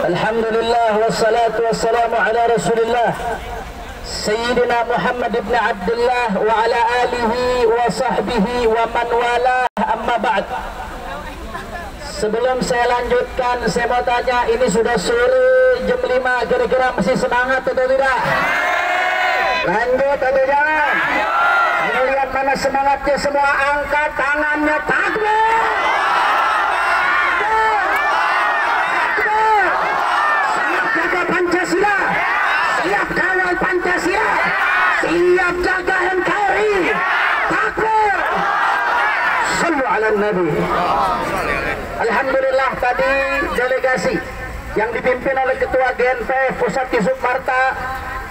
Alhamdulillah wassalatu wassalamu ala Rasulillah Sayyidina Muhammad ibn Abdullah wa ala alihi wa sahbihi wa man wala, amma ba'd. Sebelum saya lanjutkan, saya mau tanya, ini sudah sore jam 5, kira-kira masih semangat atau tidak? Lanjut atau jangan? Ini lihat mana semangatnya semua, angkat tangannya, takbir! Pancasila, siap kawal Pancasila, siap jaga NKRI, takbir, sallu ala Nabi. Alhamdulillah, tadi delegasi yang dipimpin oleh Ketua GNPF Pusat Yusuf Marta,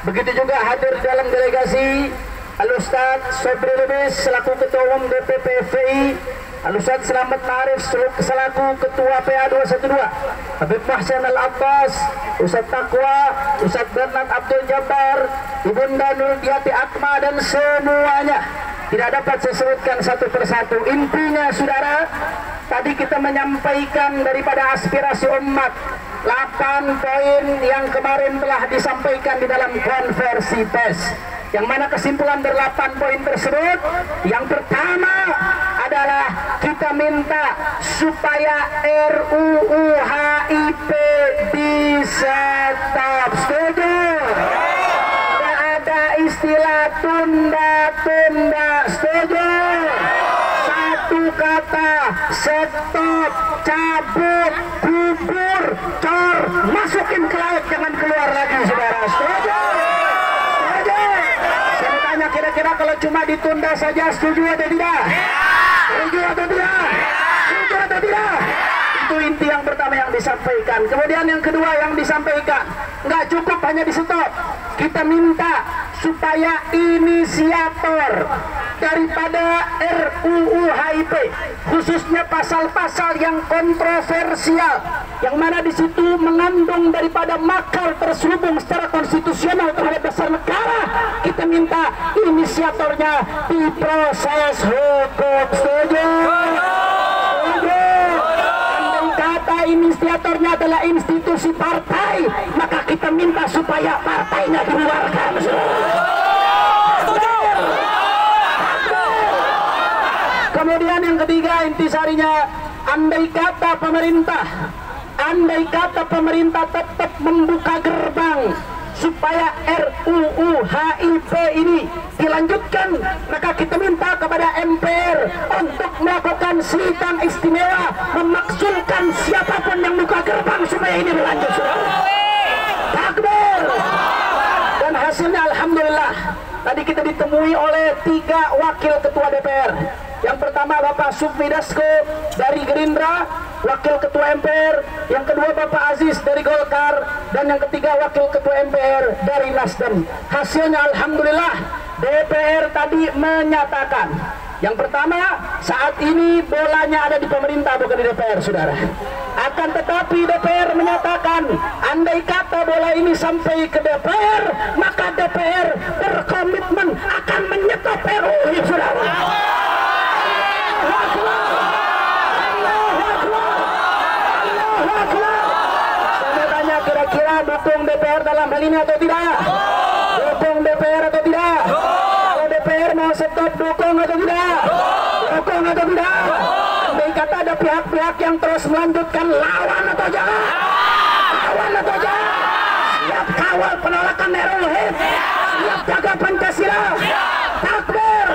begitu juga hadir dalam delegasi Al-Ustaz Sobri Lubis selaku Ketua Umum DPP FPI, Al-Ustaz Selamat Ma'arif selaku Ketua PA 212, Habib Mahsan Al-Abbas, Ustaz Taqwa, Ustaz Bernard Abdul Jabbar, Ibunda Nurdiati Akma, dan semuanya tidak dapat saya sebutkan satu persatu. Intinya saudara, tadi kita menyampaikan daripada aspirasi umat 8 poin yang kemarin telah disampaikan di dalam konversi pers, yang mana kesimpulan dari 8 poin tersebut, yang pertama adalah kita minta supaya RUU HIP bisa stop. Setuju? Tidak ada istilah tunda-tunda. Setuju? Satu kata, stop, cabut, kubur, cor, masukin ke laut, jangan keluar lagi, saudara. Setuju? Setuju? Saya tanya, kira-kira kalau cuma ditunda saja, setuju atau tidak? Setuju atau tidak? Setuju atau tidak? Itu inti yang pertama yang disampaikan. Kemudian yang kedua yang disampaikan, nggak cukup hanya di stop. Kita minta supaya inisiator daripada RUU HIP, khususnya pasal-pasal yang kontroversial, yang mana di situ mengandung daripada makar terselubung secara konstitusional terhadap dasar negara, kita minta inisiatornya diproses hukum. Setuju? Setuju? Andai kata inisiatornya adalah institusi partai, maka kita minta supaya partainya dibubarkan. Kemudian yang ketiga, intisarinya, andai kata pemerintah tetap membuka gerbang supaya RUU HIP ini dilanjutkan, maka kita minta kepada MPR untuk melakukan sidang istimewa, memakzulkan siapapun yang buka gerbang supaya ini berlanjut. Takbir. Dan hasilnya alhamdulillah, tadi kita ditemui oleh 3 wakil ketua DPR. Yang pertama Bapak Sufmi Dasko dari Gerindra, Wakil Ketua MPR. Yang kedua Bapak Aziz dari Golkar. Dan yang ketiga Wakil Ketua MPR dari Nasdem. Hasilnya alhamdulillah, DPR tadi menyatakan, yang pertama, saat ini bolanya ada di pemerintah, bukan di DPR, saudara. Akan tetapi DPR menyatakan, andai kata bola ini sampai ke DPR, maka DPR berkomitmen akan menyetop RUU, saudara. Saya tanya, kira-kira dukung DPR dalam hal ini atau tidak? Dukung DPR atau tidak? Kalau DPR mau stop, dukung atau tidak? Dukung atau tidak? Andai kata ada pihak-pihak yang terus melanjutkan, lawan atau jangan? Lawan atau jangan? Siap kawal penolakan RUU HIP? Siap jaga Pancasila? Takbir!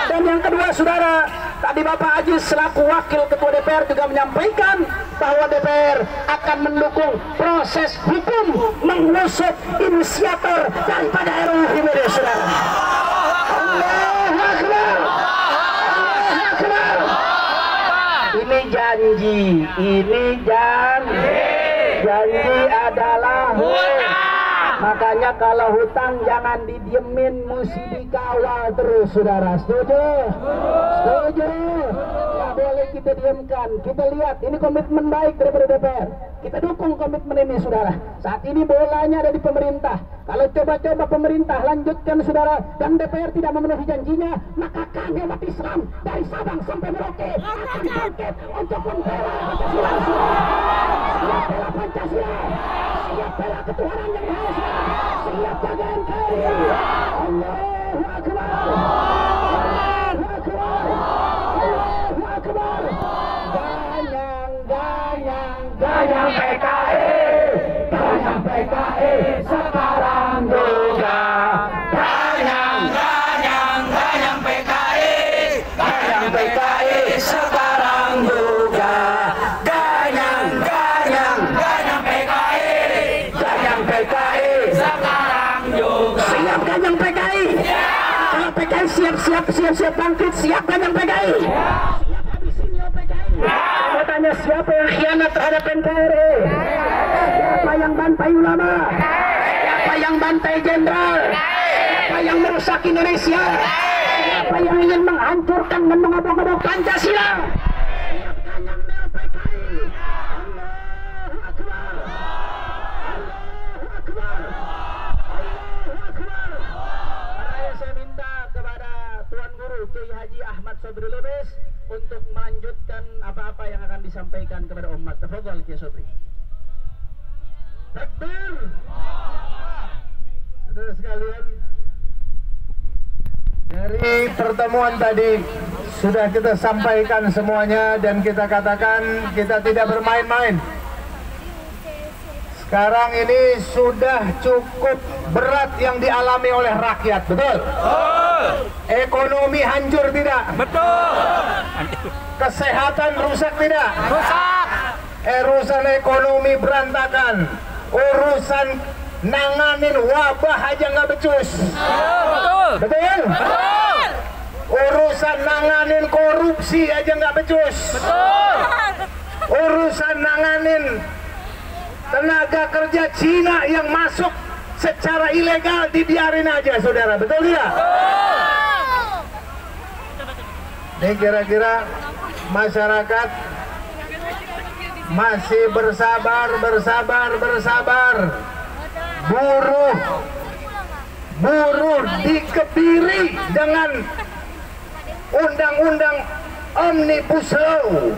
Dan yang kedua, saudara, tadi Bapak Aziz selaku Wakil Ketua DPR juga menyampaikan bahwa DPR akan mendukung proses hukum mengusut inisiator daripada RUU HIP, saudara. Allahu Akbar. Allahu Akbar. Ini janji, janji adalah hutang. Makanya kalau hutang jangan didiemin, mesti dikawal terus, saudara. Setuju? Setuju? Nggak boleh kita diamkan. Kita lihat, ini komitmen baik daripada DPR. Kita dukung komitmen ini, saudara. Saat ini bolanya ada di pemerintah. Kalau coba-coba pemerintah lanjutkan, saudara, dan DPR tidak memenuhi janjinya, maka kami umat Islam dari Sabang sampai Merauke akan bangkit untuk membela Pancasila. Siap bela Pancasila. siap bela ketuhanan yang Maha Esa, siap jaga NKRI. Allahu Akbar, Allahu Akbar, Allahu Akbar. Ganyang PKI, ganyang PKI sekarang juga. Ganyang PKI, ganyang PKI sekarang juga. Ganyang PKI, ganyang PKI sekarang juga. Siap ganyang PKI. Kalau PKI siap bangkit, siap ganyang PKI. Saya tanya siapa yang khianat terhadap NKRI? Siapa yang bantai ulama? Siapa yang bantai jenderal? Siapa yang merusak Indonesia? Siapa yang ingin menghancurkan dan mengobok-obok Pancasila? Siapkan yang PKI. Allahu Akbar. Allahu Akbar. Allahu Akbar. Saya minta kepada Tuan Guru Kiai Haji Ahmad Sobri Lubis untuk melanjutkan apa-apa yang akan disampaikan kepada umat. Tafadhal Kiai Sobri. Takbir. Saudara sekalian, dari pertemuan tadi sudah kita sampaikan semuanya dan kita katakan kita tidak bermain-main. Sekarang ini sudah cukup berat yang dialami oleh rakyat, betul? Ekonomi hancur tidak? Betul. Kesehatan rusak tidak? Rusak. Urusan ekonomi berantakan. Urusan nanganin wabah aja nggak becus. Betul. Betul? Betul. Urusan nanganin korupsi aja nggak becus. Betul. Urusan nanganin tenaga kerja Cina yang masuk secara ilegal dibiarin aja, saudara. Betul tidak? Ini kira-kira masyarakat masih bersabar. Buruh dikebiri dengan undang-undang Omnibus Law.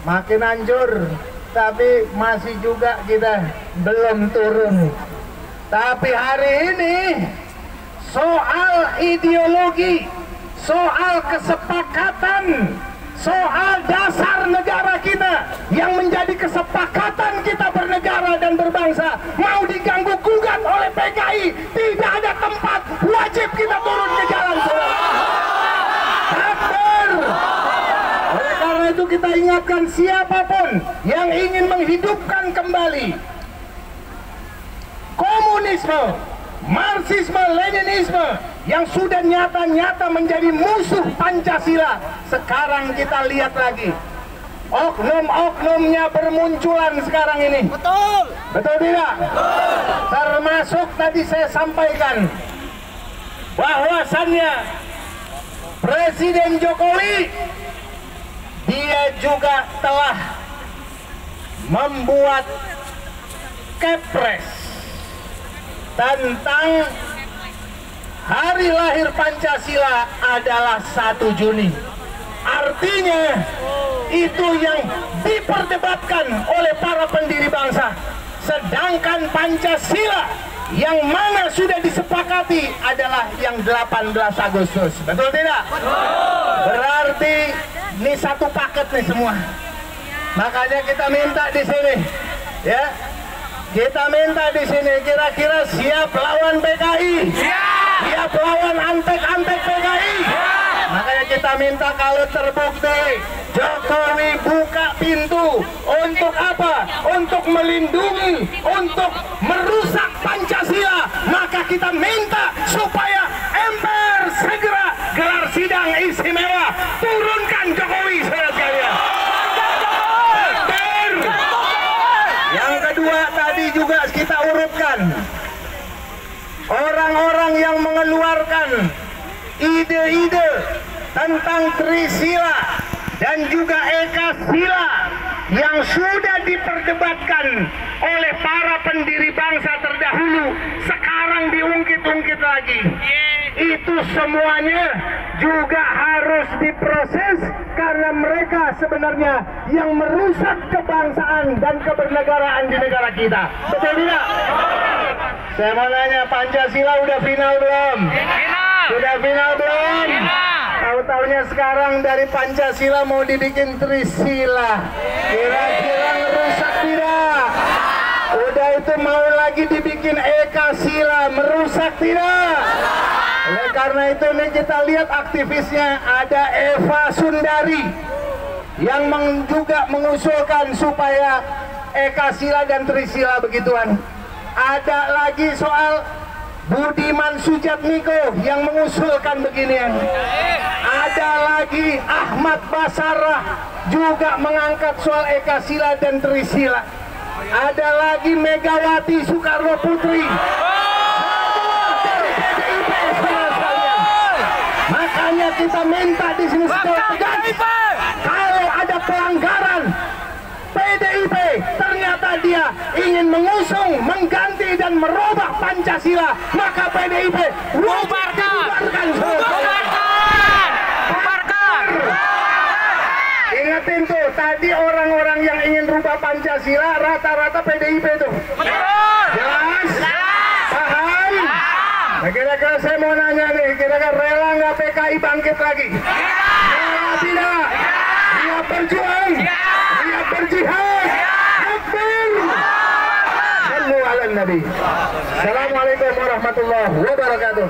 Makin hancur, tapi masih juga kita belum turun. Tapi hari ini soal ideologi, soal kesepakatan, soal dasar negara kita yang menjadi kesepakatan kita bernegara dan berbangsa mau diganggu gugat oleh PKI. Tidak ada tempat, wajib kita turun ke jalan. Takbir. Oleh karena itu kita ingatkan siapapun yang ingin menghidupkan kembali komunisme, Marxisme, Leninisme yang sudah nyata-nyata menjadi musuh Pancasila. Sekarang kita lihat lagi oknum-oknumnya bermunculan sekarang ini. Betul. Betul tidak? Betul. Termasuk tadi saya sampaikan bahwasannya Presiden Jokowi dia juga telah membuat Kepres tentang hari lahir Pancasila adalah 1 Juni. Artinya itu yang diperdebatkan oleh para pendiri bangsa. Sedangkan Pancasila yang mana sudah disepakati adalah yang 18 Agustus. Betul tidak? Berarti ini satu paket nih semua. Makanya kita minta di sini, ya. Kita minta di sini kira-kira siap lawan PKI, siap lawan antek-antek PKI. Makanya kita minta kalau terbukti Jokowi buka pintu untuk apa? Untuk melindungi, untuk merusak Pancasila. Maka kita minta supaya MPR segera gelar sidang istimewa, turunkan Jokowi, saudara sekalian. Yang kedua tadi juga kita urutkan orang-orang yang mengeluarkan ide-ide tentang Trisila dan juga Ekasila yang sudah diperdebatkan oleh para pendiri bangsa terdahulu sekarang diungkit-ungkit lagi. Itu semuanya juga harus diproses karena mereka sebenarnya yang merusak kebangsaan dan kebernegaraan di negara kita. Betul tidak? Saya mau nanya, Pancasila udah final belum? Sudah final belum? Tahu-taunya sekarang dari Pancasila mau dibikin Trisila. Kira-kira merusak tidak? Udah itu mau lagi dibikin Ekasila, merusak tidak? Oleh karena itu nih kita lihat aktivisnya, ada Eva Sundari yang juga mengusulkan supaya Ekasila dan Trisila begituan. Ada lagi soal Budiman Sujatmiko yang mengusulkan beginian. Ada lagi Ahmad Basarah juga mengangkat soal Ekasila dan Trisila. Ada lagi Megawati Soekarno Putri. Dari PDIP salah-salahnya. Makanya kita minta di sini secara tegas, kalau ada pelanggaran PDIP ternyata dia ingin mengusung, mengganti dan merubah Pancasila, maka PDIP bubarkan. Ingatin tuh, tadi orang-orang yang ingin rubah Pancasila rata-rata PDIP tuh. Jelas? Paham? Nah, kira-kira saya mau nanya nih, kira-kira rela nggak PKI bangkit lagi? Rela tidak? Siap berjuang? Siap berjihad? Akbar! Sallu ala Nabi. Assalamualaikum warahmatullahi wabarakatuh.